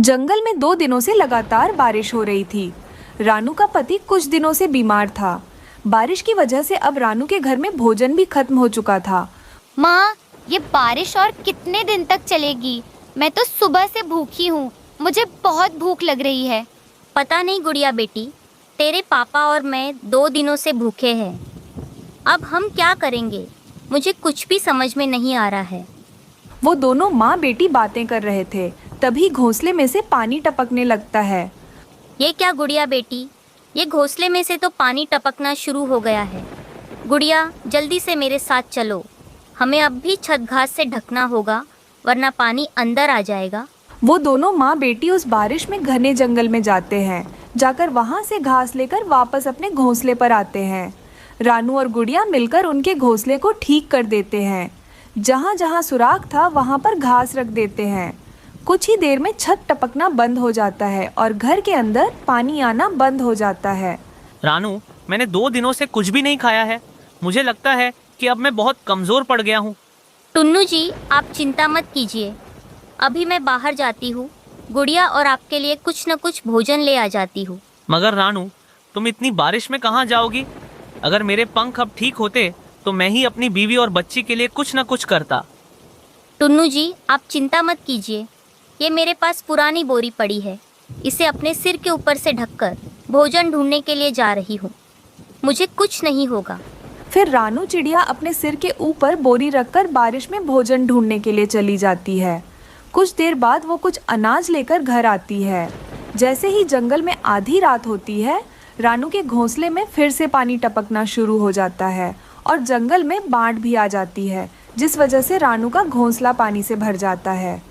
जंगल में 2 दिनों से लगातार बारिश हो रही थी। रानू का पति कुछ दिनों से बीमार था। बारिश की वजह से अब रानू के घर में भोजन भी खत्म हो चुका था। माँ, ये बारिश और कितने दिन तक चलेगी? मैं तो सुबह से भूखी हूँ। मुझे बहुत भूख लग रही है। पता नहीं गुड़िया बेटी, तेरे पापा और मैं 2 दिनों से भूखे हैं। अब हम क्या करेंगे? मुझे कुछ भी समझ में नहीं आ रहा है। वो दोनों माँ बेटी बातें कर रहे थे, तभी घोंसले में से पानी टपकने लगता है। ये क्या गुड़िया बेटी, ये घोंसले में से तो पानी टपकना शुरू हो गया है। गुड़िया, जल्दी से मेरे साथ चलो। हमें अब भी छत घास से ढकना होगा, वरना पानी अंदर आ जाएगा। वो दोनों माँ बेटी उस बारिश में घने जंगल में जाते हैं। जाकर वहाँ से घास लेकर वापस अपने घोंसले पर आते हैं। रानू और गुड़िया मिलकर उनके घोंसले को ठीक कर देते हैं। जहाँ जहाँ सुराख था वहाँ पर घास रख देते हैं। कुछ ही देर में छत टपकना बंद हो जाता है और घर के अंदर पानी आना बंद हो जाता है। रानू, मैंने 2 दिनों से कुछ भी नहीं खाया है। मुझे लगता है कि अब मैं बहुत कमज़ोर पड़ गया हूँ। टुन्नू जी, आप चिंता मत कीजिए। अभी मैं बाहर जाती हूँ, गुड़िया और आपके लिए कुछ न कुछ भोजन ले आ जाती हूँ। मगर रानू, तुम इतनी बारिश में कहाँ जाओगी? अगर मेरे पंख अब ठीक होते तो मैं ही अपनी बीवी और बच्ची के लिए कुछ न कुछ करता। टुन्नू जी, आप चिंता मत कीजिए। ये मेरे पास पुरानी बोरी पड़ी है। इसे अपने सिर के ऊपर से ढककर भोजन ढूंढने के लिए जा रही हूँ। मुझे कुछ नहीं होगा। फिर रानू चिड़िया अपने सिर के ऊपर बोरी रखकर बारिश में भोजन ढूंढने के लिए चली जाती है। कुछ देर बाद वो कुछ अनाज लेकर घर आती है। जैसे ही जंगल में आधी रात होती है, रानू के घोंसले में फिर से पानी टपकना शुरू हो जाता है और जंगल में बाढ़ भी आ जाती है, जिस वजह से रानू का घोंसला पानी से भर जाता है।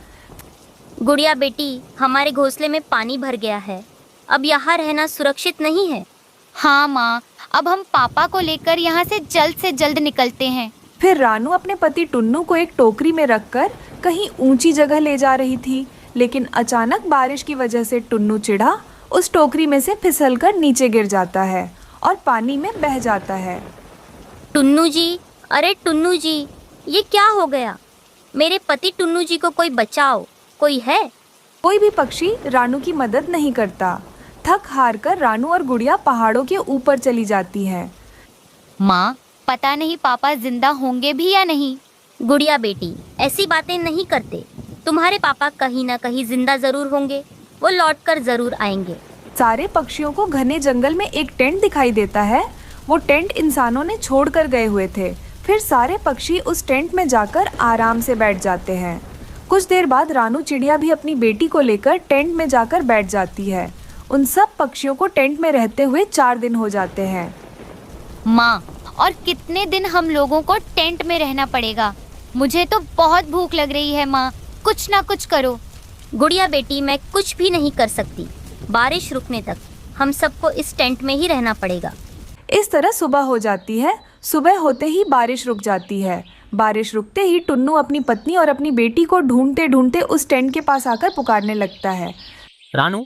गुड़िया बेटी, हमारे घोंसले में पानी भर गया है। अब यहाँ रहना सुरक्षित नहीं है। हाँ माँ, अब हम पापा को लेकर यहाँ से जल्द निकलते हैं। फिर रानू अपने पति टुन्नू को एक टोकरी में रखकर कहीं ऊंची जगह ले जा रही थी, लेकिन अचानक बारिश की वजह से टुन्नू चिढ़ा उस टोकरी में से फिसलकर नीचे गिर जाता है और पानी में बह जाता है। टुन्नू जी, अरे टुन्नू जी, ये क्या हो गया? मेरे पति टुन्नू जी को कोई बचाओ, कोई है? कोई भी पक्षी रानू की मदद नहीं करता। थक हार कर रानू और गुड़िया पहाड़ों के ऊपर चली जाती है। माँ, पता नहीं पापा जिंदा होंगे भी या नहीं। गुड़िया बेटी, ऐसी बातें नहीं करते। तुम्हारे पापा कहीं ना कहीं जिंदा जरूर होंगे। वो लौटकर जरूर आएंगे। सारे पक्षियों को घने जंगल में एक टेंट दिखाई देता है। वो टेंट इंसानों ने छोड़कर गए हुए थे। फिर सारे पक्षी उस टेंट में जाकर आराम से बैठ जाते हैं। कुछ देर बाद रानू चिड़िया भी अपनी बेटी को लेकर टेंट में जाकर बैठ जाती है। उन सब पक्षियों को टेंट में रहते हुए 4 दिन हो जाते हैं। माँ, और कितने दिन हम लोगों को टेंट में रहना पड़ेगा? मुझे तो बहुत भूख लग रही है माँ, कुछ ना कुछ करो। गुड़िया बेटी, मैं कुछ भी नहीं कर सकती। बारिश रुकने तक हम सबको इस टेंट में ही रहना पड़ेगा। इस तरह सुबह हो जाती है। सुबह होते ही बारिश रुक जाती है। बारिश रुकते ही टुन्नू अपनी पत्नी और अपनी बेटी को ढूंढते ढूंढते उस टेंट के पास आकर पुकारने लगता है। रानू,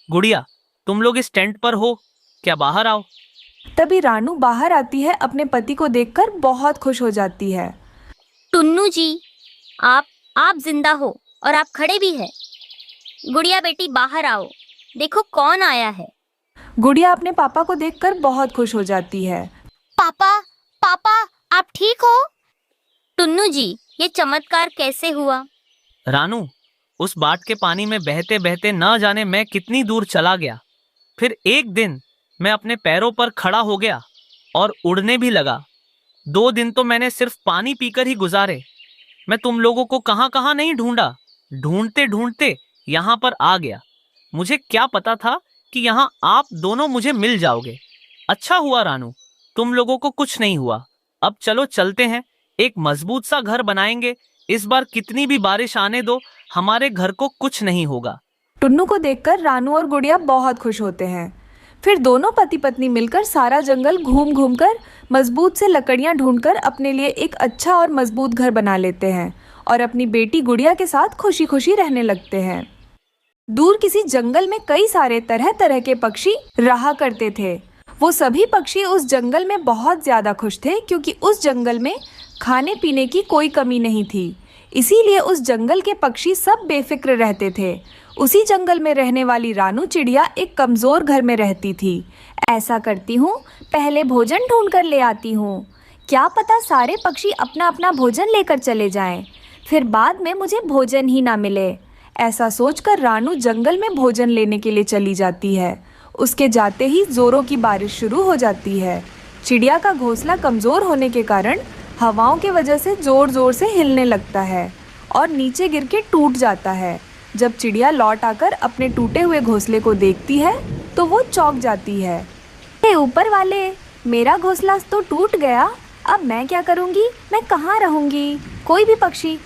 गुड़िया, तुम लोग इस टेंट पर हो क्या? बाहर आओ। तभी रानू बाहर आती है। अपने पति को देखकर बहुत खुश हो जाती है। टुन्नू जी, आप जिंदा हो और आप खड़े भी हैं। गुड़िया बेटी, बाहर आओ, देखो कौन आया है। गुड़िया अपने पापा को देखकर बहुत खुश हो जाती है। पापा, पापा, आप ठीक हो? टुन्नू जी, ये चमत्कार कैसे हुआ? रानू, उस बाढ़ के पानी में बहते बहते न जाने मैं कितनी दूर चला गया। फिर एक दिन मैं अपने पैरों पर खड़ा हो गया और उड़ने भी लगा। 2 दिन तो मैंने सिर्फ पानी पीकर ही गुजारे। मैं तुम लोगों को कहाँ कहाँ नहीं ढूंढा। ढूंढते ढूंढते यहाँ पर आ गया। मुझे क्या पता था कि यहाँ आप दोनों मुझे मिल जाओगे। अच्छा हुआ रानू, तुम लोगों को कुछ नहीं हुआ। अब चलो चलते हैं, एक मजबूत सा घर बनाएंगे। इस बार कितनी भी बारिश आने दो, हमारे घर को कुछ नहीं होगा। टुन्नू को देखकर रानू और गुड़िया बहुत खुश होते हैं। फिर दोनों पति पत्नी मिलकर सारा जंगल घूम घूम कर मजबूत से लकड़ियां ढूंढकर अपने लिए एक अच्छा और मजबूत घर बना लेते हैं और अपनी बेटी गुड़िया के साथ खुशी खुशी रहने लगते हैं। दूर किसी जंगल में कई सारे तरह तरह के पक्षी रहा करते थे। वो सभी पक्षी उस जंगल में बहुत ज़्यादा खुश थे, क्योंकि उस जंगल में खाने पीने की कोई कमी नहीं थी। इसीलिए उस जंगल के पक्षी सब बेफिक्र रहते थे। उसी जंगल में रहने वाली रानू चिड़िया एक कमज़ोर घर में रहती थी। ऐसा करती हूँ, पहले भोजन ढूंढ कर ले आती हूँ। क्या पता सारे पक्षी अपना अपना भोजन लेकर चले जाएं, फिर बाद में मुझे भोजन ही ना मिले। ऐसा सोचकर रानू जंगल में भोजन लेने के लिए चली जाती है। उसके जाते ही ज़ोरों की बारिश शुरू हो जाती है। चिड़िया का घोंसला कमज़ोर होने के कारण हवाओं की वजह से ज़ोर ज़ोर से हिलने लगता है और नीचे गिर के टूट जाता है। जब चिड़िया लौट आकर अपने टूटे हुए घोंसले को देखती है तो वो चौंक जाती है। हे ऊपर वाले, मेरा घोंसला तो टूट गया, अब मैं क्या करूँगी? मैं कहाँ रहूँगी? कोई भी पक्षी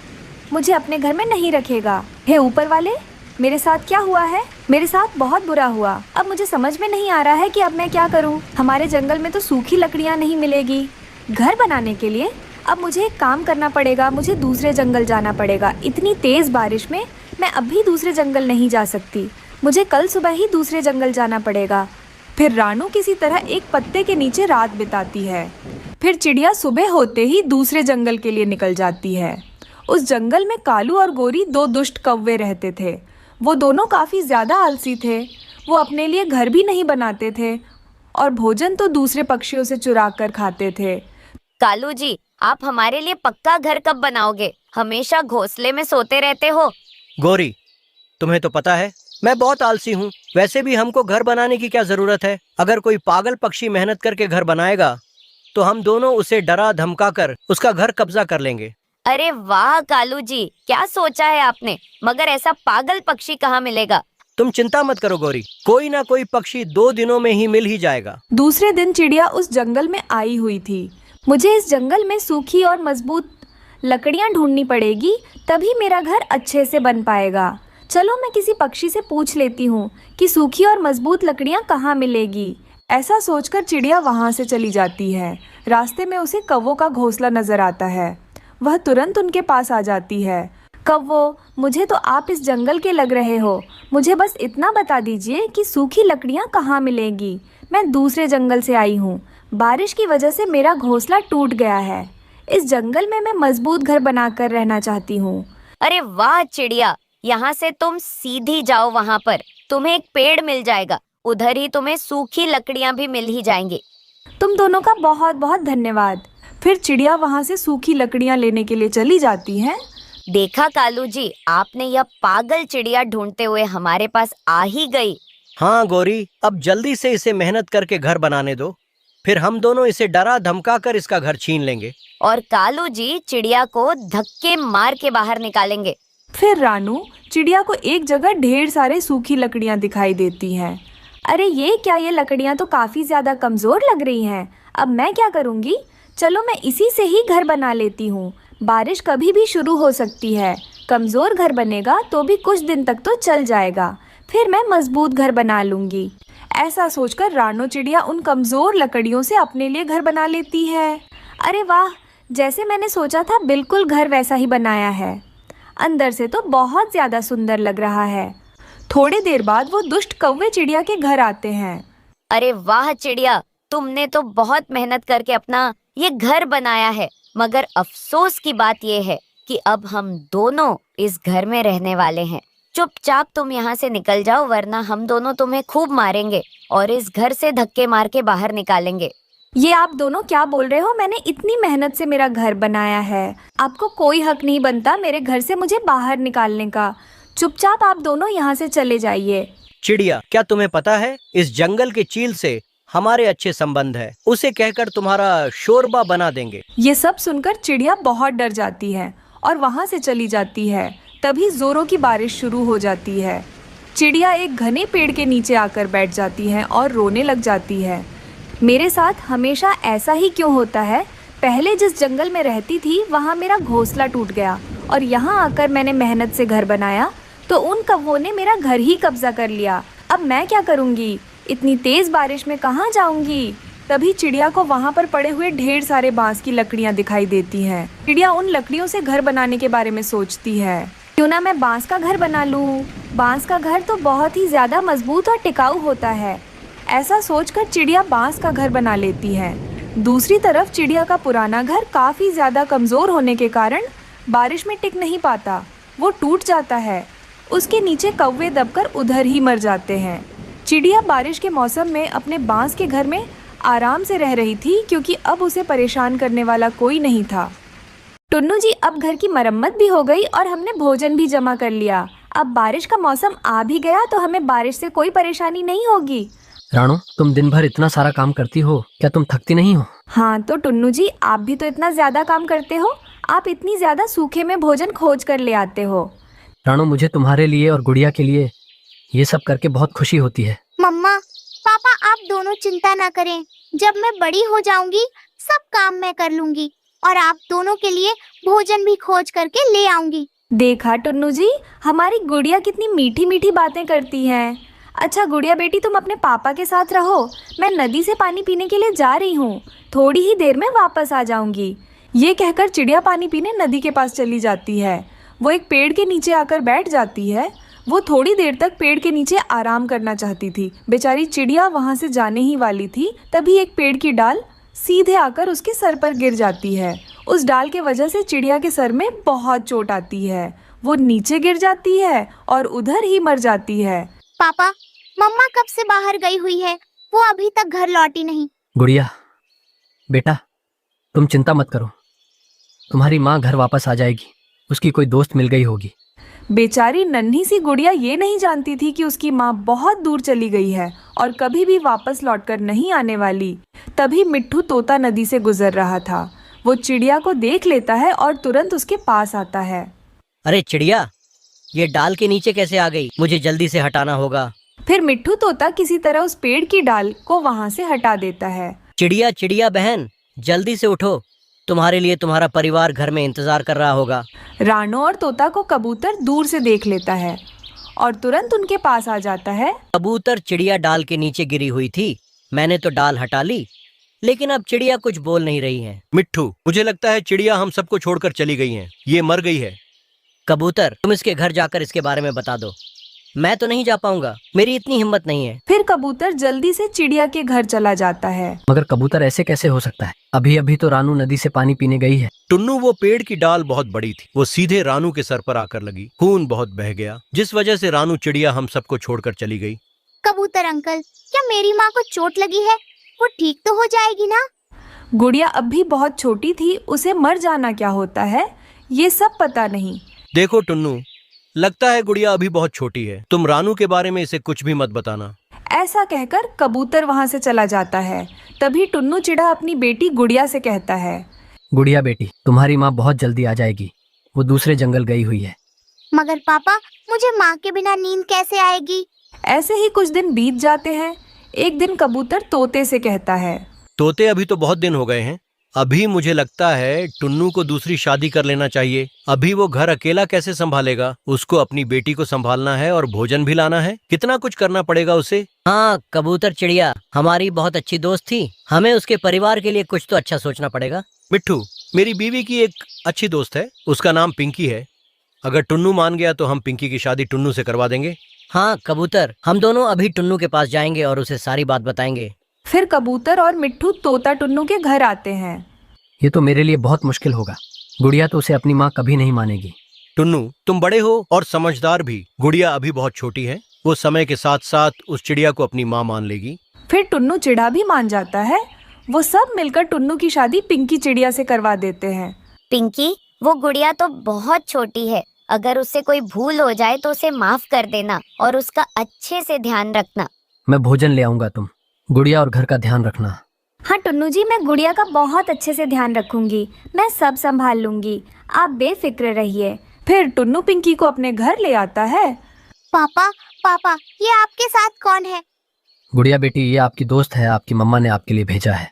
मुझे अपने घर में नहीं रखेगा। हे ऊपर वाले, मेरे साथ क्या हुआ है? मेरे साथ बहुत बुरा हुआ। अब मुझे समझ में नहीं आ रहा है कि अब मैं क्या करूँ। हमारे जंगल में तो सूखी लकड़ियाँ नहीं मिलेगी घर बनाने के लिए। अब मुझे एक काम करना पड़ेगा, मुझे दूसरे जंगल जाना पड़ेगा। इतनी तेज़ बारिश में मैं अभी दूसरे जंगल नहीं जा सकती, मुझे कल सुबह ही दूसरे जंगल जाना पड़ेगा। फिर रानू किसी तरह एक पत्ते के नीचे रात बिताती है। फिर चिड़िया सुबह होते ही दूसरे जंगल के लिए निकल जाती है। उस जंगल में कालू और गोरी दो दुष्ट कौवे रहते थे। वो दोनों काफ़ी ज़्यादा आलसी थे। वो अपने लिए घर भी नहीं बनाते थे और भोजन तो दूसरे पक्षियों से चुरा कर खाते थे। कालू जी, आप हमारे लिए पक्का घर कब बनाओगे? हमेशा घोंसले में सोते रहते हो। गोरी, तुम्हें तो पता है मैं बहुत आलसी हूँ। वैसे भी हमको घर बनाने की क्या जरूरत है? अगर कोई पागल पक्षी मेहनत करके घर बनाएगा तो हम दोनों उसे डरा धमका कर उसका घर कब्जा कर लेंगे। अरे वाह कालू जी, क्या सोचा है आपने? मगर ऐसा पागल पक्षी कहाँ मिलेगा? तुम चिंता मत करो गोरी, कोई ना कोई पक्षी 2 दिनों में ही मिल ही जाएगा। दूसरे दिन चिड़िया उस जंगल में आई हुई थी। मुझे इस जंगल में सूखी और मजबूत लकड़ियाँ ढूंढनी पड़ेगी, तभी मेरा घर अच्छे से बन पाएगा। चलो मैं किसी पक्षी से पूछ लेती हूँ कि सूखी और मजबूत लकड़ियाँ कहाँ मिलेगी। ऐसा सोचकर चिड़िया वहाँ से चली जाती है। रास्ते में उसे कौवों का घोंसला नजर आता है। वह तुरंत उनके पास आ जाती है। कौवो, मुझे तो आप इस जंगल के लग रहे हो, मुझे बस इतना बता दीजिए कि सूखी लकड़ियाँ कहाँ मिलेगी। मैं दूसरे जंगल से आई हूँ, बारिश की वजह से मेरा घोंसला टूट गया है। इस जंगल में मैं मजबूत घर बनाकर रहना चाहती हूँ। अरे वाह चिड़िया, यहाँ से तुम सीधी जाओ, वहाँ पर तुम्हें एक पेड़ मिल जाएगा। उधर ही तुम्हें सूखी लकड़ियाँ भी मिल ही जाएंगी। तुम दोनों का बहुत बहुत धन्यवाद। फिर चिड़िया वहाँ से सूखी लकड़ियाँ लेने के लिए चली जाती है। देखा कालू जी, आपने यह पागल चिड़िया ढूंढते हुए हमारे पास आ ही गई। हाँ गोरी, अब जल्दी से इसे मेहनत करके घर बनाने दो, फिर हम दोनों इसे डरा धमका कर इसका घर छीन लेंगे। और कालू जी चिड़िया को धक्के मार के बाहर निकालेंगे। फिर रानू चिड़िया को एक जगह ढेर सारे सूखी लकड़ियाँ दिखाई देती हैं। अरे ये क्या, ये लकड़ियाँ तो काफ़ी ज़्यादा कमज़ोर लग रही हैं। अब मैं क्या करूँगी? चलो मैं इसी से ही घर बना लेती हूँ। बारिश कभी भी शुरू हो सकती है, कमज़ोर घर बनेगा तो भी कुछ दिन तक तो चल जाएगा, फिर मैं मजबूत घर बना लूँगी। ऐसा सोचकर रानू चिड़िया उन कमज़ोर लकड़ियों से अपने लिए घर बना लेती है। अरे वाह, जैसे मैंने सोचा था बिल्कुल घर वैसा ही बनाया है। अंदर से तो बहुत ज़्यादा सुंदर लग रहा है। थोड़ी देर बाद वो दुष्ट कौवे चिड़िया के घर आते हैं। अरे वाह चिड़िया, तुमने तो बहुत मेहनत करके अपना ये घर बनाया है, मगर अफसोस की बात ये है कि अब हम दोनों इस घर में रहने वाले हैं। चुपचाप तुम यहाँ से निकल जाओ, वरना हम दोनों तुम्हें खूब मारेंगे और इस घर से धक्के मार के बाहर निकालेंगे। ये आप दोनों क्या बोल रहे हो? मैंने इतनी मेहनत से मेरा घर बनाया है, आपको कोई हक नहीं बनता मेरे घर से मुझे बाहर निकालने का। चुपचाप आप दोनों यहाँ से चले जाइए। चिड़िया, क्या तुम्हें पता है इस जंगल के चील से हमारे अच्छे संबंध है, उसे कहकर तुम्हारा शोरबा बना देंगे। ये सब सुनकर चिड़िया बहुत डर जाती है और वहाँ से चली जाती है। तभी जोरों की बारिश शुरू हो जाती है। चिड़िया एक घने पेड़ के नीचे आकर बैठ जाती है और रोने लग जाती है। मेरे साथ हमेशा ऐसा ही क्यों होता है? पहले जिस जंगल में रहती थी वहाँ मेरा घोंसला टूट गया और यहाँ आकर मैंने मेहनत से घर बनाया तो उन कौवों ने मेरा घर ही कब्जा कर लिया। अब मैं क्या करूँगी? इतनी तेज़ बारिश में कहाँ जाऊँगी? तभी चिड़िया को वहाँ पर पड़े हुए ढेर सारे बांस की लकड़ियाँ दिखाई देती हैं। चिड़िया उन लकड़ियों से घर बनाने के बारे में सोचती है। क्यों ना मैं बांस का घर बना लूँ? बांस का घर तो बहुत ही ज़्यादा मजबूत और टिकाऊ होता है। ऐसा सोचकर चिड़िया बांस का घर बना लेती है। दूसरी तरफ चिड़िया का पुराना घर काफ़ी ज़्यादा कमज़ोर होने के कारण बारिश में टिक नहीं पाता, वो टूट जाता है। उसके नीचे कौवे दबकर उधर ही मर जाते हैं। चिड़िया बारिश के मौसम में अपने बांस के घर में आराम से रह रही थी क्योंकि अब उसे परेशान करने वाला कोई नहीं था। टुन्नू जी, अब घर की मरम्मत भी हो गई और हमने भोजन भी जमा कर लिया। अब बारिश का मौसम आ भी गया तो हमें बारिश से कोई परेशानी नहीं होगी। राणो, तुम दिन भर इतना सारा काम करती हो, क्या तुम थकती नहीं हो? हाँ तो टुन्नू जी, आप भी तो इतना ज्यादा काम करते हो। आप इतनी ज्यादा सूखे में भोजन खोज कर ले आते हो। राणो, मुझे तुम्हारे लिए और गुड़िया के लिए ये सब करके बहुत खुशी होती है। मम्मा पापा, आप दोनों चिंता ना करें। जब मैं बड़ी हो जाऊंगी सब काम मैं कर लूंगी और आप दोनों के लिए भोजन भी खोज करके ले आऊंगी। देखा टुन्नू जी, हमारी गुड़िया कितनी मीठी मीठी बातें करती है। अच्छा गुड़िया बेटी, तुम अपने पापा के साथ रहो। मैं नदी से पानी पीने के लिए जा रही हूँ, थोड़ी ही देर में वापस आ जाऊंगी। ये कहकर चिड़िया पानी पीने नदी के पास चली जाती है। वो एक पेड़ के नीचे आकर बैठ जाती है। वो थोड़ी देर तक पेड़ के नीचे आराम करना चाहती थी। बेचारी चिड़िया वहाँ से जाने ही वाली थी, तभी एक पेड़ की डाल सीधे आकर उसके सर पर गिर जाती है। उस डाल के वजह से चिड़िया के सर में बहुत चोट आती है। वो नीचे गिर जाती है और उधर ही मर जाती है। पापा, मम्मा कब से बाहर गई हुई है, वो अभी तक घर लौटी नहीं। गुड़िया बेटा, तुम चिंता मत करो, तुम्हारी माँ घर वापस आ जाएगी। उसकी कोई दोस्त मिल गई होगी। बेचारी नन्ही सी गुड़िया ये नहीं जानती थी कि उसकी माँ बहुत दूर चली गई है और कभी भी वापस लौटकर नहीं आने वाली। तभी मिट्ठू तोता नदी से गुजर रहा था। वो चिड़िया को देख लेता है और तुरंत उसके पास आता है। अरे चिड़िया, ये डाल के नीचे कैसे आ गई? मुझे जल्दी से हटाना होगा। फिर मिट्ठू तोता किसी तरह उस पेड़ की डाल को वहाँ से हटा देता है। चिड़िया चिड़िया बहन, जल्दी से उठो, तुम्हारे लिए तुम्हारा परिवार घर में इंतजार कर रहा होगा। रानो और तोता को कबूतर दूर से देख लेता है और तुरंत उनके पास आ जाता है। कबूतर, चिड़िया डाल के नीचे गिरी हुई थी, मैंने तो डाल हटा ली, लेकिन अब चिड़िया कुछ बोल नहीं रही है। मिट्ठू, मुझे लगता है चिड़िया हम सबको छोड़कर चली गई है। ये मर गई है। कबूतर, तुम इसके घर जाकर इसके बारे में बता दो। मैं तो नहीं जा पाऊंगा, मेरी इतनी हिम्मत नहीं है। फिर कबूतर जल्दी से चिड़िया के घर चला जाता है। मगर कबूतर, ऐसे कैसे हो सकता है? अभी अभी तो रानू नदी से पानी पीने गई है। टुन्नू, वो पेड़ की डाल बहुत बड़ी थी, वो सीधे रानू के सर पर आकर लगी। खून बहुत बह गया, जिस वजह से रानू चिड़िया हम सबको छोड़कर चली गई। कबूतर अंकल, क्या मेरी माँ को चोट लगी है? वो ठीक तो हो जाएगी ना? गुड़िया अब भी बहुत छोटी थी, उसे मर जाना क्या होता है ये सब पता नहीं। देखो टुन्नू, लगता है गुड़िया अभी बहुत छोटी है, तुम रानू के बारे में इसे कुछ भी मत बताना। ऐसा कहकर कबूतर वहाँ से चला जाता है। तभी टुन्नू चिड़ा अपनी बेटी गुड़िया से कहता है, गुड़िया बेटी, तुम्हारी माँ बहुत जल्दी आ जाएगी, वो दूसरे जंगल गई हुई है। मगर पापा, मुझे माँ के बिना नींद कैसे आएगी? ऐसे ही कुछ दिन बीत जाते हैं। एक दिन कबूतर तोते से कहता है, तोते, अभी तो बहुत दिन हो गए हैं, अभी मुझे लगता है टुन्नू को दूसरी शादी कर लेना चाहिए। अभी वो घर अकेला कैसे संभालेगा? उसको अपनी बेटी को संभालना है और भोजन भी लाना है, कितना कुछ करना पड़ेगा उसे। हाँ कबूतर चिड़िया हमारी बहुत अच्छी दोस्त थी, हमें उसके परिवार के लिए कुछ तो अच्छा सोचना पड़ेगा। मिट्ठू, मेरी बीवी की एक अच्छी दोस्त है, उसका नाम पिंकी है। अगर टुन्नू मान गया तो हम पिंकी की शादी टुन्नू से करवा देंगे। हाँ कबूतर, हम दोनों अभी टुन्नू के पास जाएंगे और उसे सारी बात बताएंगे। फिर कबूतर और मिट्ठू तोता टुन्नू के घर आते हैं। ये तो मेरे लिए बहुत मुश्किल होगा। गुड़िया तो उसे अपनी माँ कभी नहीं मानेगी। टुन्नू, तुम बड़े हो और समझदार भी, गुड़िया अभी बहुत छोटी है, वो समय के साथ साथ उस चिड़िया को अपनी माँ मान लेगी। फिर टुन्नू चिड़ा भी मान जाता है। वो सब मिलकर टुन्नू की शादी पिंकी चिड़िया से करवा देते हैं। पिंकी, वो गुड़िया तो बहुत छोटी है, अगर उससे कोई भूल हो जाए तो उसे माफ कर देना और उसका अच्छे से ध्यान रखना। मैं भोजन ले आऊंगा, तुम गुड़िया और घर का ध्यान रखना। हाँ टुन्नू जी, मैं गुड़िया का बहुत अच्छे से ध्यान रखूंगी, मैं सब संभाल लूंगी, आप बेफिक्र रहिए। फिर टुन्नू पिंकी को अपने घर ले आता है। पापा पापा, ये आपके साथ कौन है? गुड़िया बेटी, ये आपकी दोस्त है, आपकी मम्मा ने आपके लिए भेजा है।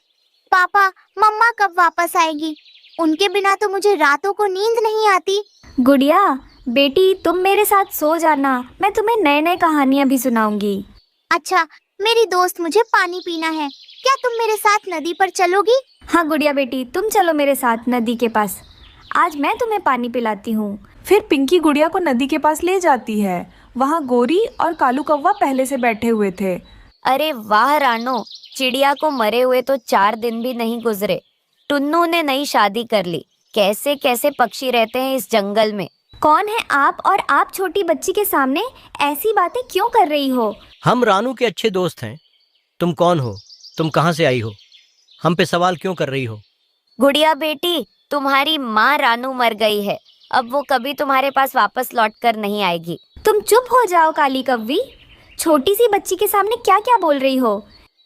पापा, मम्मा कब वापस आएगी? उनके बिना तो मुझे रातों को नींद नहीं आती। गुड़िया बेटी, तुम मेरे साथ सो जाना, मैं तुम्हें नए नए कहानियाँ भी सुनाऊंगी। अच्छा, मेरी दोस्त, मुझे पानी पीना है, क्या तुम मेरे साथ नदी पर चलोगी? हाँ गुड़िया बेटी, तुम चलो मेरे साथ नदी के पास, आज मैं तुम्हें पानी पिलाती हूँ। फिर पिंकी गुड़िया को नदी के पास ले जाती है। वहाँ गोरी और कालू कौवा पहले से बैठे हुए थे। अरे वाह रानो, चिड़िया को मरे हुए तो 4 दिन भी नहीं गुजरे। टुन्नू ने नई शादी कर ली। कैसे कैसे पक्षी रहते हैं इस जंगल में। कौन है आप और आप छोटी बच्ची के सामने ऐसी बातें क्यों कर रही हो? हम रानू के अच्छे दोस्त हैं। तुम कौन हो? तुम कहाँ से आई हो? हम पे सवाल क्यों कर रही हो? गुड़िया बेटी, तुम्हारी माँ रानू मर गई है। अब वो कभी तुम्हारे पास वापस लौट कर नहीं आएगी। तुम चुप हो जाओ काली कव्वी। छोटी सी बच्ची के सामने क्या क्या बोल रही हो?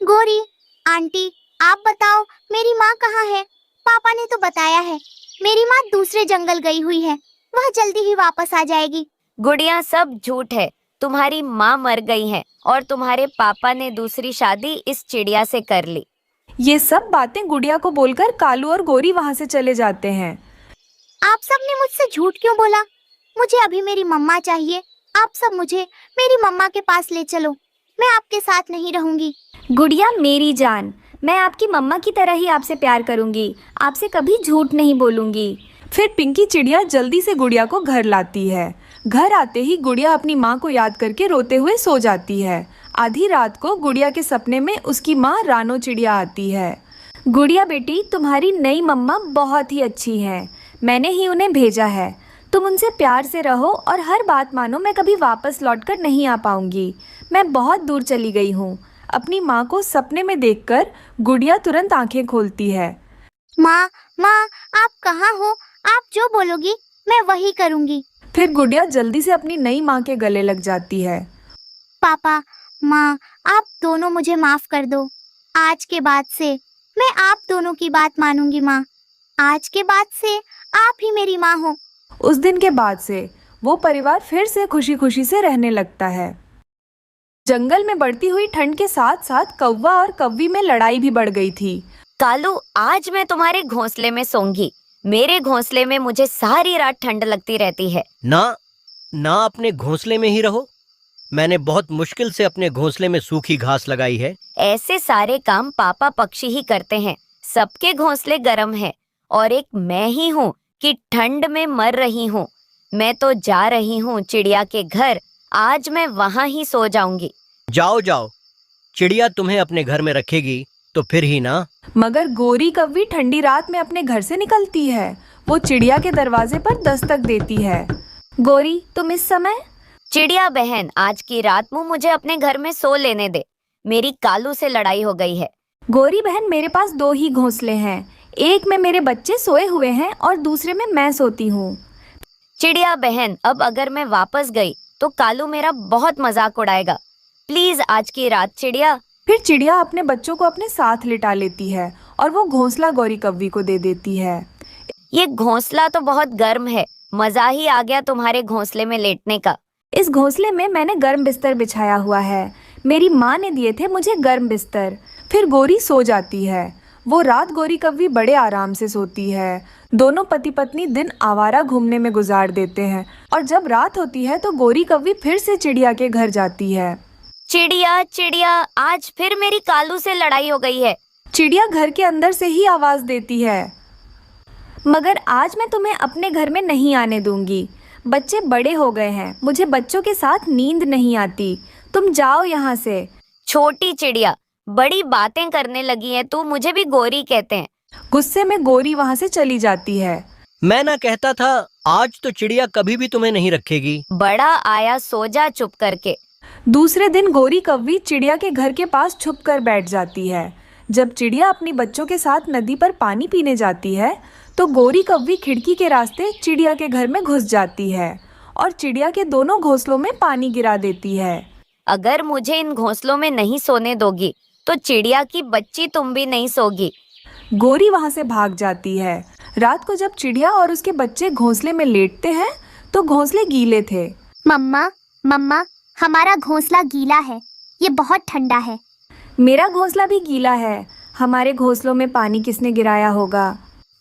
गौरी आंटी, आप बताओ मेरी माँ कहाँ है? पापा ने तो बताया है मेरी माँ दूसरे जंगल गई हुई है, वह जल्दी ही वापस आ जाएगी। गुड़िया, सब झूठ है। तुम्हारी माँ मर गई है और तुम्हारे पापा ने दूसरी शादी इस चिड़िया से कर ली। ये सब बातें गुड़िया को बोलकर कालू और गोरी वहाँ से चले जाते हैं। आप सब ने मुझसे झूठ क्यों बोला? मुझे अभी मेरी मम्मा चाहिए। आप सब मुझे मेरी मम्मा के पास ले चलो, मैं आपके साथ नहीं रहूंगी। गुड़िया मेरी जान, मैं आपकी मम्मा की तरह ही आपसे प्यार करूंगी, आपसे कभी झूठ नहीं बोलूंगी। फिर पिंकी चिड़िया जल्दी से गुड़िया को घर लाती है। घर आते ही गुड़िया अपनी माँ को याद करके रोते हुए सो जाती है। आधी रात को गुड़िया के सपने में उसकी माँ रानो चिड़िया आती है। गुड़िया बेटी, तुम्हारी नई मम्मा बहुत ही अच्छी हैं, मैंने ही उन्हें भेजा है। तुम उनसे प्यार से रहो और हर बात मानो। मैं कभी वापस लौटकर नहीं आ पाऊंगी, मैं बहुत दूर चली गई हूँ। अपनी माँ को सपने में देखकर गुड़िया तुरंत आंखें खोलती है। माँ, आप कहाँ हो? आप जो बोलोगी मैं वही करूँगी। फिर गुड़िया जल्दी से अपनी नई माँ के गले लग जाती है। पापा, माँ, आप दोनों मुझे माफ कर दो। आज के बाद से मैं आप दोनों की बात मानूंगी माँ। आज के बाद से आप ही मेरी माँ हो। उस दिन के बाद से वो परिवार फिर से खुशी खुशी से रहने लगता है। जंगल में बढ़ती हुई ठंड के साथ साथ कौवा और कव्वी में लड़ाई भी बढ़ गई थी। कालू, आज मैं तुम्हारे घोंसले में सोऊंगी। मेरे घोंसले में मुझे सारी रात ठंड लगती रहती है। ना अपने घोंसले में ही रहो। मैंने बहुत मुश्किल से अपने घोंसले में सूखी घास लगाई है। ऐसे सारे काम पापा पक्षी ही करते हैं। सबके घोंसले गर्म है और एक मैं ही हूँ कि ठंड में मर रही हूँ। मैं तो जा रही हूँ चिड़िया के घर। आज मैं वहाँ ही सो जाऊंगी। जाओ, चिड़िया तुम्हें अपने घर में रखेगी तो फिर ही ना। मगर गोरी कव्वी ठंडी रात में अपने घर से निकलती है। वो चिड़िया के दरवाजे पर दस्तक देती है। गोरी, तुम इस समय? चिड़िया बहन, आज की रात मुझे अपने घर में सो लेने दे। मेरी कालू से लड़ाई हो गई है। गोरी बहन, मेरे पास 2 ही घोंसले हैं, एक में मेरे बच्चे सोए हुए हैं और दूसरे में मैं सोती हूँ। चिड़िया बहन, अब अगर मैं वापस गई तो कालू मेरा बहुत मजाक उड़ाएगा। प्लीज आज की रात चिड़िया। फिर चिड़िया अपने बच्चों को अपने साथ लिटा लेती है और वो घोंसला गौरी कव्वी को दे देती है। ये घोंसला तो बहुत गर्म है। मजा ही आ गया तुम्हारे घोंसले में लेटने का। इस घोंसले में मैंने गर्म बिस्तर बिछाया हुआ है, मेरी माँ ने दिए थे मुझे गर्म बिस्तर। फिर गोरी सो जाती है। वो रात गोरी कव्वी बड़े आराम से सोती है। दोनों पति पत्नी दिन आवारा घूमने में गुजार देते हैं और जब रात होती है तो गोरी कव्वी फिर से चिड़िया के घर जाती है। चिड़िया, आज फिर मेरी कालू से लड़ाई हो गई है। चिड़िया घर के अंदर से ही आवाज देती है। मगर आज मैं तुम्हें अपने घर में नहीं आने दूंगी। बच्चे बड़े हो गए हैं, मुझे बच्चों के साथ नींद नहीं आती। तुम जाओ यहाँ से। छोटी चिड़िया, बड़ी बातें करने लगी है तू। मुझे भी गोरी कहते हैं। गुस्से में गोरी वहाँ से चली जाती है। मैं ना कहता था आज तो चिड़िया कभी भी तुम्हें नहीं रखेगी। बड़ा आया, सो जा चुप करके। दूसरे दिन गोरी कव्वी चिड़िया के घर के पास छुप कर बैठ जाती है। जब चिड़िया अपनी बच्चों के साथ नदी पर पानी पीने जाती है तो गोरी कव्वी खिड़की के रास्ते चिड़िया के घर में घुस जाती है और चिड़िया के दोनों घोंसलों में पानी गिरा देती है। अगर मुझे इन घोंसलों में नहीं सोने दोगी तो चिड़िया की बच्ची तुम भी नहीं सोगी। गोरी वहाँ से भाग जाती है। रात को जब चिड़िया और उसके बच्चे घोंसले में लेटते हैं तो घोंसले गीले थे। मम्मा, हमारा घोंसला गीला है, ये बहुत ठंडा है। मेरा घोंसला भी गीला है, हमारे घोंसलों में पानी किसने गिराया होगा?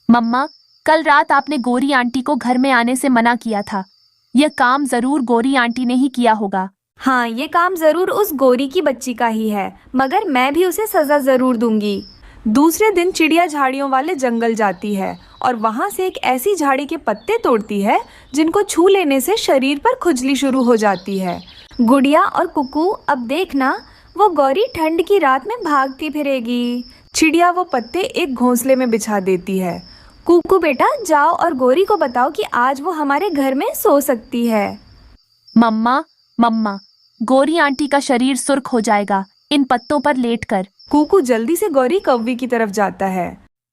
मम्मा, कल रात आपने गोरी आंटी को घर में आने से मना किया था। यह काम जरूर गोरी आंटी ने ही किया होगा। हाँ, ये काम जरूर उस गोरी की बच्ची का ही है, मगर मैं भी उसे सजा जरूर दूंगी। दूसरे दिन चिड़िया झाड़ियों वाले जंगल जाती है और वहाँ से एक ऐसी झाड़ी के पत्ते तोड़ती है जिनको छू लेने से शरीर पर खुजली शुरू हो जाती है। गुड़िया और कुकू, अब देखना वो गौरी ठंड की रात में भागती फिरेगी। चिड़िया वो पत्ते एक घोंसले में बिछा देती है। कुकू बेटा जाओ और गोरी को बताओ कि आज वो हमारे घर में सो सकती है। मम्मा मम्मा, गोरी आंटी का शरीर सुर्ख हो जाएगा इन पत्तों पर लेटकर। कुकू जल्दी से गौरी कौवी की तरफ जाता है।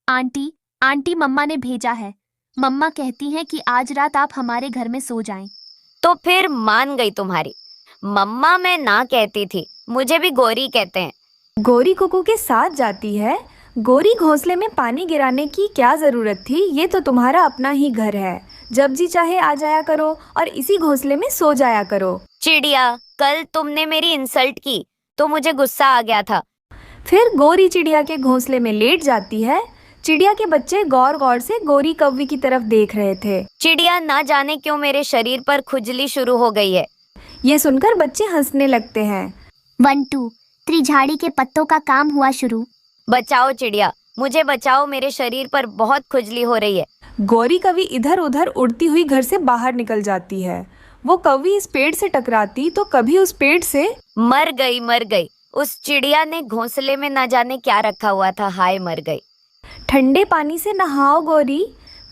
आंटी आंटी मम्मा ने भेजा है। मम्मा कहती हैं कि आज रात आप हमारे घर में सो जाएं। तो फिर मान गई तुम्हारी। मम्मा मैं ना कहती थी, मुझे भी गौरी कहते हैं। गोरी कुकू के साथ जाती है। गोरी घोंसले में पानी गिराने की क्या जरूरत थी, ये तो तुम्हारा अपना ही घर है। जब जी चाहे आ जाया करो और इसी घोंसले में सो जाया करो। चिड़िया, कल तुमने मेरी इंसल्ट की तो मुझे गुस्सा आ गया था। फिर गोरी चिड़िया के घोंसले में लेट जाती है। चिड़िया के बच्चे गौर गौर से गोरी कौवी की तरफ देख रहे थे। चिड़िया, ना जाने क्यों मेरे शरीर पर खुजली शुरू हो गई है। ये सुनकर बच्चे हंसने लगते हैं। 1 2 त्रिझाड़ी के पत्तों का काम हुआ शुरू। बचाओ चिड़िया, मुझे बचाओ, मेरे शरीर पर बहुत खुजली हो रही है। गौरी कौवी इधर उधर उड़ती हुई घर से बाहर निकल जाती है। वो कौवी इस पेड़ से टकराती तो कभी उस पेड़ से मर गई। उस चिड़िया ने घोंसले में ना जाने क्या रखा हुआ था, हाय मर गई। ठंडे पानी से नहाओ गोरी,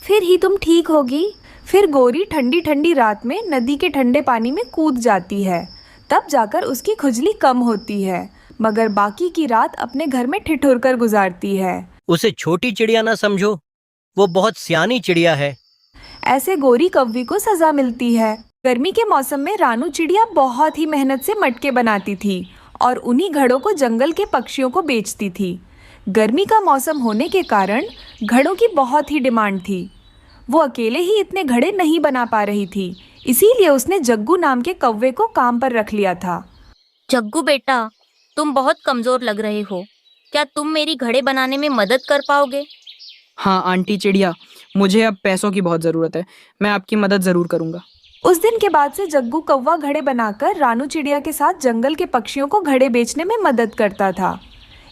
फिर ही तुम ठीक होगी। फिर गोरी ठंडी ठंडी रात में नदी के ठंडे पानी में कूद जाती है। तब जाकर उसकी खुजली कम होती है, मगर बाकी की रात अपने घर में ठिठुर कर गुजारती है। उसे छोटी चिड़िया ना समझो, वो बहुत सियानी चिड़िया है। ऐसे गोरी कौवी को सजा मिलती है। गर्मी के मौसम में रानू चिड़िया बहुत ही मेहनत से मटके बनाती थी और उन्हीं घड़ों को जंगल के पक्षियों को बेचती थी। गर्मी का मौसम होने के कारण घड़ों की बहुत ही डिमांड थी। वो अकेले ही इतने घड़े नहीं बना पा रही थी, इसीलिए उसने जग्गू नाम के कौवे को काम पर रख लिया था। जग्गू बेटा, तुम बहुत कमजोर लग रहे हो, क्या तुम मेरी घड़े बनाने में मदद कर पाओगे? हाँ आंटी चिड़िया, मुझे अब पैसों की बहुत ज़रूरत है, मैं आपकी मदद ज़रूर करूँगा। उस दिन के बाद से जग्गू कौवा घड़े बनाकर रानू चिड़िया के साथ जंगल के पक्षियों को घड़े बेचने में मदद करता था।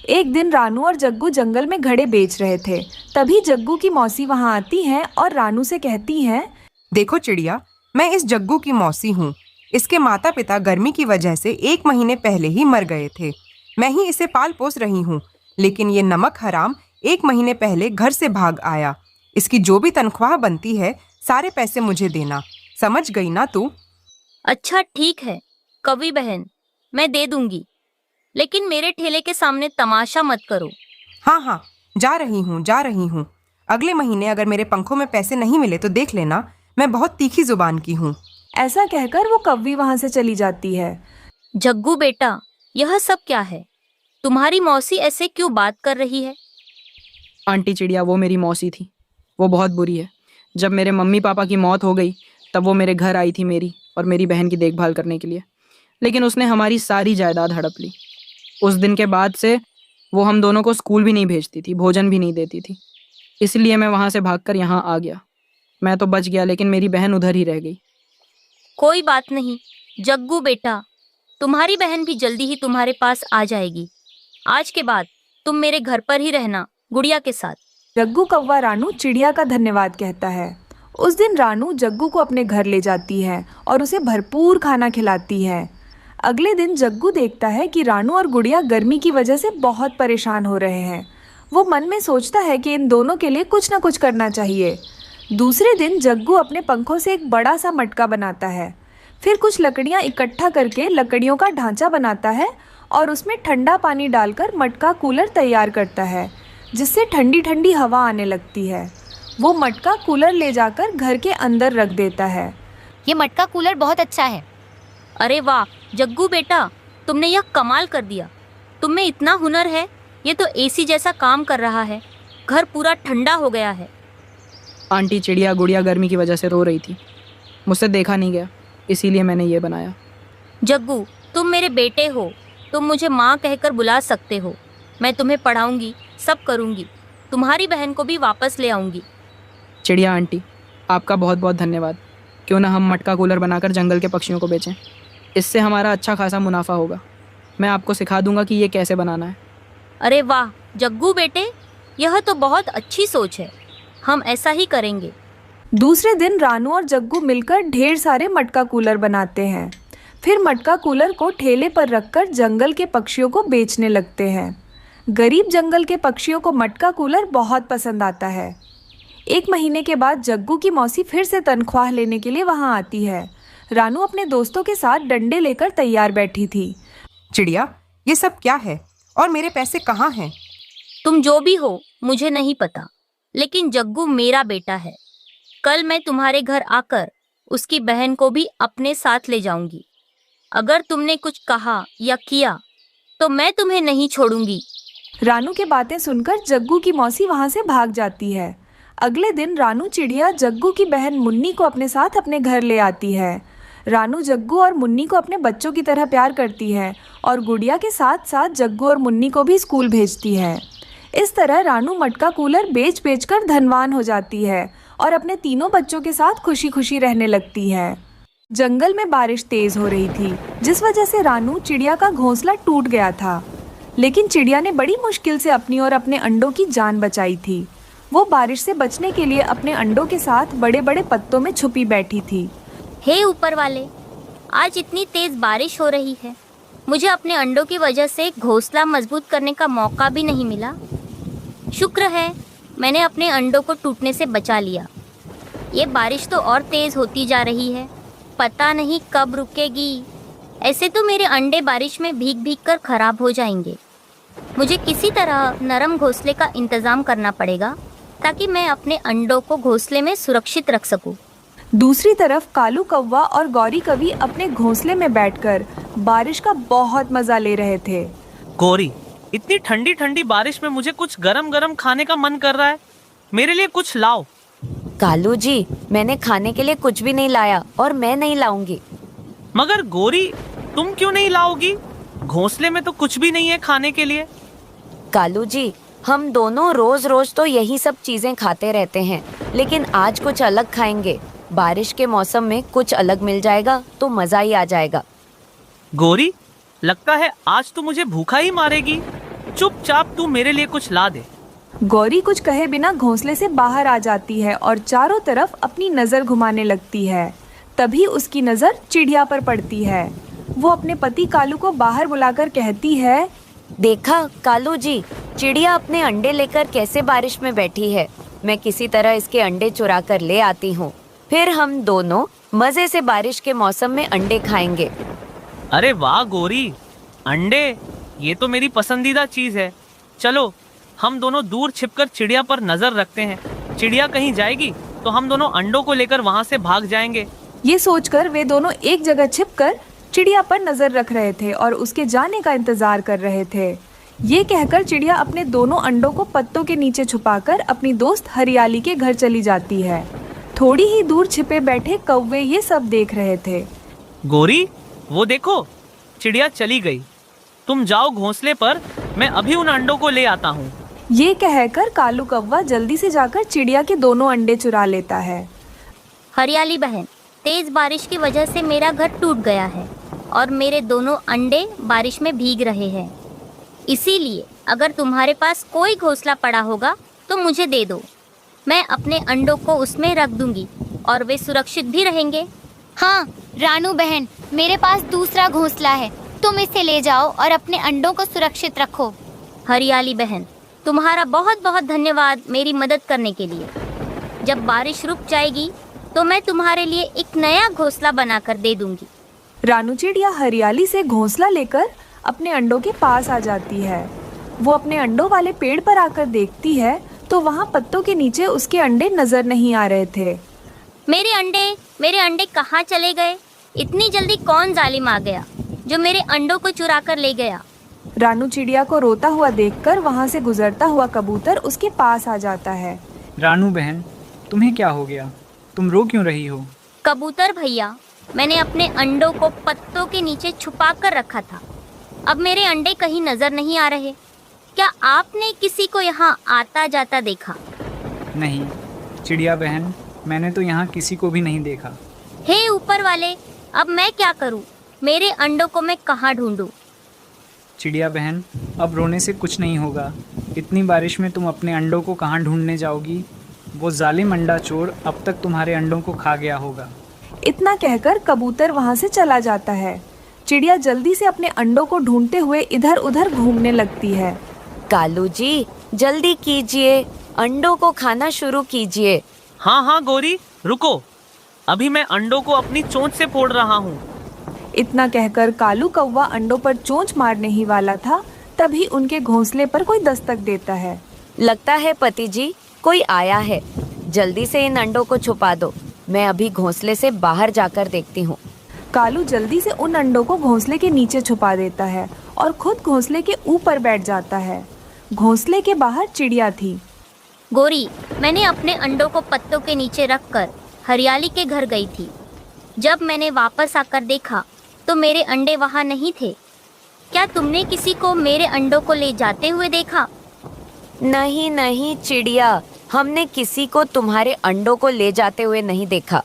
एक दिन रानू और जग्गू जंगल में घड़े बेच रहे थे। तभी जग्गू की मौसी वहाँ आती हैं और रानू से कहती हैं, देखो चिड़िया, मैं इस जग्गू की मौसी हूँ। इसके माता पिता गर्मी की वजह से 1 महीने पहले ही मर गए थे। मैं ही इसे पाल पोस रही हूँ, लेकिन ये नमक हराम 1 महीने पहले घर से भाग आया। इसकी जो भी तनख्वाह बनती है सारे पैसे मुझे देना, समझ गई ना तू? अच्छा ठीक है कवि बहन, मैं दे दूंगी, लेकिन मेरे ठेले के सामने तमाशा मत करो। हाँ, जा रही हूँ। अगले महीने अगर मेरे पंखों में पैसे नहीं मिले तो देख लेना, मैं बहुत तीखी जुबान की हूँ। ऐसा कहकर वो कौवी वहाँ से चली जाती है। जग्गू बेटा, यह सब क्या है? तुम्हारी मौसी ऐसे क्यों बात कर रही है? आंटी चिड़िया, वो मेरी मौसी थी, वो बहुत बुरी है। जब मेरे मम्मी पापा की मौत हो गई तब वो मेरे घर आई थी मेरी और मेरी बहन की देखभाल करने के लिए, लेकिन उसने हमारी सारी जायदाद हड़प ली। उस दिन के बाद से वो हम दोनों को स्कूल भी नहीं भेजती थी, भोजन भी नहीं देती थी। इसलिए मैं वहाँ से भागकर यहाँ आ गया। मैं तो बच गया, लेकिन मेरी बहन उधर ही रह गई। कोई बात नहीं जग्गू बेटा, तुम्हारी बहन भी जल्दी ही तुम्हारे पास आ जाएगी। आज के बाद तुम मेरे घर पर ही रहना गुड़िया के साथ। जग्गू कौवा रानू चिड़िया का धन्यवाद कहता है। उस दिन रानू जग्गू को अपने घर ले जाती है और उसे भरपूर खाना खिलाती है। अगले दिन जग्गू देखता है कि रानू और गुड़िया गर्मी की वजह से बहुत परेशान हो रहे हैं। वो मन में सोचता है कि इन दोनों के लिए कुछ ना कुछ करना चाहिए। दूसरे दिन जग्गू अपने पंखों से एक बड़ा सा मटका बनाता है। फिर कुछ लकड़ियाँ इकट्ठा करके लकड़ियों का ढांचा बनाता है और उसमें ठंडा पानी डालकर मटका कूलर तैयार करता है, जिससे ठंडी ठंडी हवा आने लगती है। वो मटका कूलर ले जाकर घर के अंदर रख देता है। ये मटका कूलर बहुत अच्छा है। अरे वाह जग्गू बेटा, तुमने यह कमाल कर दिया। तुम में इतना हुनर है, ये तो एसी जैसा काम कर रहा है। घर पूरा ठंडा हो गया है। आंटी चिड़िया, गुड़िया गर्मी की वजह से रो रही थी, मुझसे देखा नहीं गया, इसीलिए मैंने ये बनाया। जग्गू, तुम मेरे बेटे हो, तुम मुझे माँ कहकर बुला सकते हो। मैं तुम्हें पढ़ाऊंगी, सब करूंगी, तुम्हारी बहन को भी वापस ले आऊंगी। चिड़िया आंटी, आपका बहुत बहुत धन्यवाद। क्यों ना हम मटका कूलर बनाकर जंगल के पक्षियों को बेचें, इससे हमारा अच्छा खासा मुनाफा होगा। मैं आपको सिखा दूंगा कि ये कैसे बनाना है। अरे वाह जग्गू बेटे, यह तो बहुत अच्छी सोच है, हम ऐसा ही करेंगे। दूसरे दिन रानू और जग्गू मिलकर ढेर सारे मटका कूलर बनाते हैं। फिर मटका कूलर को ठेले पर रखकर जंगल के पक्षियों को बेचने लगते हैं। गरीब जंगल के पक्षियों को मटका कूलर बहुत पसंद आता है। 1 महीने के बाद जग्गू की मौसी फिर से तनख्वाह लेने के लिए वहाँ आती है। रानू अपने दोस्तों के साथ डंडे लेकर तैयार बैठी थी। चिड़िया, ये सब क्या है और मेरे पैसे कहाँ हैं? तुम जो भी हो मुझे नहीं पता, लेकिन जग्गू मेरा बेटा है। कल मैं तुम्हारे घर आकर उसकी बहन को भी अपने साथ ले जाऊंगी। अगर तुमने कुछ कहा या किया तो मैं तुम्हें नहीं छोड़ूंगी। रानू की बातें सुनकर जग्गू की मौसी वहाँ से भाग जाती है। अगले दिन रानू चिड़िया जग्गू की बहन मुन्नी को अपने साथ अपने घर ले आती है। रानू जग्गू और मुन्नी को अपने बच्चों की तरह प्यार करती है और गुड़िया के साथ साथ जग्गू और मुन्नी को भी स्कूल भेजती है। इस तरह रानू मटका कूलर बेच बेच कर धनवान हो जाती है और अपने तीनों बच्चों के साथ खुशी खुशी रहने लगती है। जंगल में बारिश तेज हो रही थी, जिस वजह से रानू चिड़िया का घोंसला टूट गया था। लेकिन चिड़िया ने बड़ी मुश्किल से अपनी और अपने अंडों की जान बचाई थी। वो बारिश से बचने के लिए अपने अंडों के साथ बड़े बड़े पत्तों में छुपी बैठी थी। हे ऊपर वाले, आज इतनी तेज बारिश हो रही है, मुझे अपने अंडों की वजह से घोंसला मजबूत करने का मौका भी नहीं मिला। शुक्र है मैंने अपने अंडों को टूटने से बचा लिया। ये बारिश तो और तेज होती जा रही है, पता नहीं कब रुकेगी। ऐसे तो मेरे अंडे बारिश में भीग भीग कर खराब हो जाएंगे। मुझे किसी तरह नरम घोंसले का इंतजाम करना पड़ेगा ताकि मैं अपने अंडों को घोंसले में सुरक्षित रख सकूं। दूसरी तरफ कालू कौवा और गौरी कवि अपने घोंसले में बैठकर बारिश का बहुत मजा ले रहे थे। गौरी, इतनी ठंडी ठंडी बारिश में मुझे कुछ गरम गरम खाने का मन कर रहा है, मेरे लिए कुछ लाओ। कालू जी, मैंने खाने के लिए कुछ भी नहीं लाया और मैं नहीं लाऊंगी। मगर गौरी, तुम क्यों नहीं लाओगी? घोंसले में तो कुछ भी नहीं है खाने के लिए। कालू जी, हम दोनों रोज रोज तो यही सब चीजें खाते रहते हैं, लेकिन आज कुछ अलग खाएंगे। बारिश के मौसम में कुछ अलग मिल जाएगा तो मजा ही आ जाएगा। गौरी, लगता है आज तू मुझे भूखा ही मारेगी। चुपचाप तू मेरे लिए कुछ ला दे। गौरी कुछ कहे बिना घोंसले से बाहर आ जाती है और चारों तरफ अपनी नजर घुमाने लगती है। तभी उसकी नजर चिड़िया पर पड़ती है। वो अपने पति कालू को बाहर बुलाकर कहती है, देखा कालू जी, चिड़िया अपने अंडे लेकर कैसे बारिश में बैठी है। मैं किसी तरह इसके अंडे चुरा कर ले आती हूँ, फिर हम दोनों मजे से बारिश के मौसम में अंडे खाएंगे। अरे वाह गौरी, अंडे, ये तो मेरी पसंदीदा चीज है। चलो हम दोनों दूर छिपकर चिड़िया पर नजर रखते हैं। चिड़िया कहीं जाएगी तो हम दोनों अंडों को लेकर वहाँ से भाग जाएंगे। ये सोचकर वे दोनों एक जगह छिपकर चिड़िया पर नजर रख रहे थे और उसके जाने का इंतजार कर रहे थे। ये कहकर चिड़िया अपने दोनों अंडों को पत्तों के नीचे छुपाकर अपनी दोस्त हरियाली के घर चली जाती है। थोड़ी ही दूर छिपे बैठे कौवे ये सब देख रहे थे। गौरी, वो देखो, चिड़िया चली गई। तुम जाओ घोंसले पर, मैं अभी उन अंडों को ले आता हूँ। ये कहकर कालू कौवा जल्दी से जाकर चिड़िया के दोनों अंडे चुरा लेता है। हरियाली बहन, तेज बारिश की वजह से मेरा घर टूट गया है और मेरे दोनों अंडे बारिश में भीग रहे हैं। इसीलिए अगर तुम्हारे पास कोई घोंसला पड़ा होगा तो मुझे दे दो। मैं अपने अंडों को उसमें रख दूंगी और वे सुरक्षित भी रहेंगे। हाँ रानू बहन, मेरे पास दूसरा घोंसला है, तुम इसे ले जाओ और अपने अंडों को सुरक्षित रखो। हरियाली बहन, तुम्हारा बहुत बहुत धन्यवाद मेरी मदद करने के लिए। जब बारिश रुक जाएगी तो मैं तुम्हारे लिए एक नया घोंसला बनाकर दे दूंगी। रानू चिड़िया हरियाली से घोंसला लेकर अपने अंडों के पास आ जाती है। वो अपने अंडों वाले पेड़ पर आकर देखती है तो वहाँ पत्तों के नीचे उसके अंडे नजर नहीं आ रहे थे। मेरे अंडे कहाँ चले गए? इतनी जल्दी कौन जालिम आ गया जो मेरे अंडों को चुरा कर ले गया? रानू चिड़िया को रोता हुआ देखकर वहाँ से गुजरता हुआ कबूतर उसके पास आ जाता है। रानू बहन, तुम्हें क्या हो गया? तुम रो क्यों रही हो? कबूतर भैया, मैंने अपने अंडों को पत्तों के नीचे छुपा कर रखा था। अब मेरे अंडे कहीं नजर नहीं आ रहे। क्या आपने किसी को यहाँ आता जाता देखा? नहीं चिड़िया बहन, मैंने तो यहाँ किसी को भी नहीं देखा। हे ऊपर वाले, अब मैं क्या करूँ? मेरे अंडों को मैं कहाँ ढूंढूं? चिड़िया बहन, अब रोने से कुछ नहीं होगा। इतनी बारिश में तुम अपने अंडों को कहाँ ढूंढने जाओगी? वो जालिम अंडा चोर अब तक तुम्हारे अंडों को खा गया होगा। इतना कहकर कबूतर वहाँ से चला जाता है। चिड़िया जल्दी से अपने अंडों को ढूंढते हुए इधर उधर घूमने लगती है। कालू जी, जल्दी कीजिए, अंडों को खाना शुरू कीजिए। हाँ हाँ गोरी, रुको, अभी मैं अंडों को अपनी चोंच से फोड़ रहा हूँ। इतना कहकर कालू कौवा अंडों पर चोंच मारने ही वाला था, तभी उनके घोंसले पर कोई दस्तक देता है। लगता है पति जी कोई आया है, जल्दी से इन अंडों को छुपा दो, मैं अभी घोंसले से बाहर जाकर देखती हूँ। कालू जल्दी से उन अंडों को घोंसले के नीचे छुपा देता है और खुद घोंसले के ऊपर बैठ जाता है। घोंसले के बाहर चिड़िया थी। गोरी, मैंने अपने अंडों को पत्तों के नीचे रखकर हरियाली के घर गई थी। जब मैंने वापस आकर देखा तो मेरे अंडे वहाँ नहीं थे। क्या तुमने किसी को मेरे अंडों को ले जाते हुए देखा? नहीं नहीं चिड़िया, हमने किसी को तुम्हारे अंडों को ले जाते हुए नहीं देखा।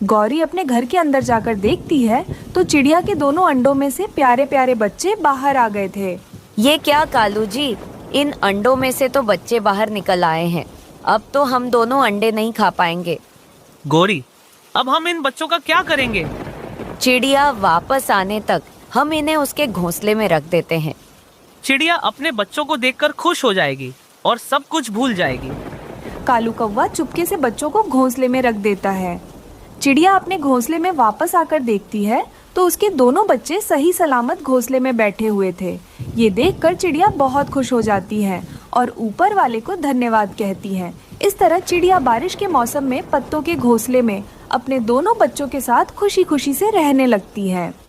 गौरी अपने घर के अंदर जाकर देखती है तो चिड़िया के दोनों अंडों में से प्यारे प्यारे बच्चे बाहर आ गए थे। ये क्या कालू जी, इन अंडों में से तो बच्चे बाहर निकल आए हैं। अब तो हम दोनों अंडे नहीं खा पाएंगे। गोरी, अब हम इन बच्चों का क्या करेंगे? चिड़िया वापस आने तक हम इन्हें उसके घोंसले में रख देते हैं। चिड़िया अपने बच्चों को देखकर खुश हो जाएगी और सब कुछ भूल जाएगी। कालू कौवा चुपके से बच्चों को घोंसले में रख देता है। चिड़िया अपने घोंसले में वापस आकर देखती है तो उसके दोनों बच्चे सही सलामत घोंसले में बैठे हुए थे। ये देखकर चिड़िया बहुत खुश हो जाती है और ऊपर वाले को धन्यवाद कहती है। इस तरह चिड़िया बारिश के मौसम में पत्तों के घोंसले में अपने दोनों बच्चों के साथ खुशी खुशी से रहने लगती है।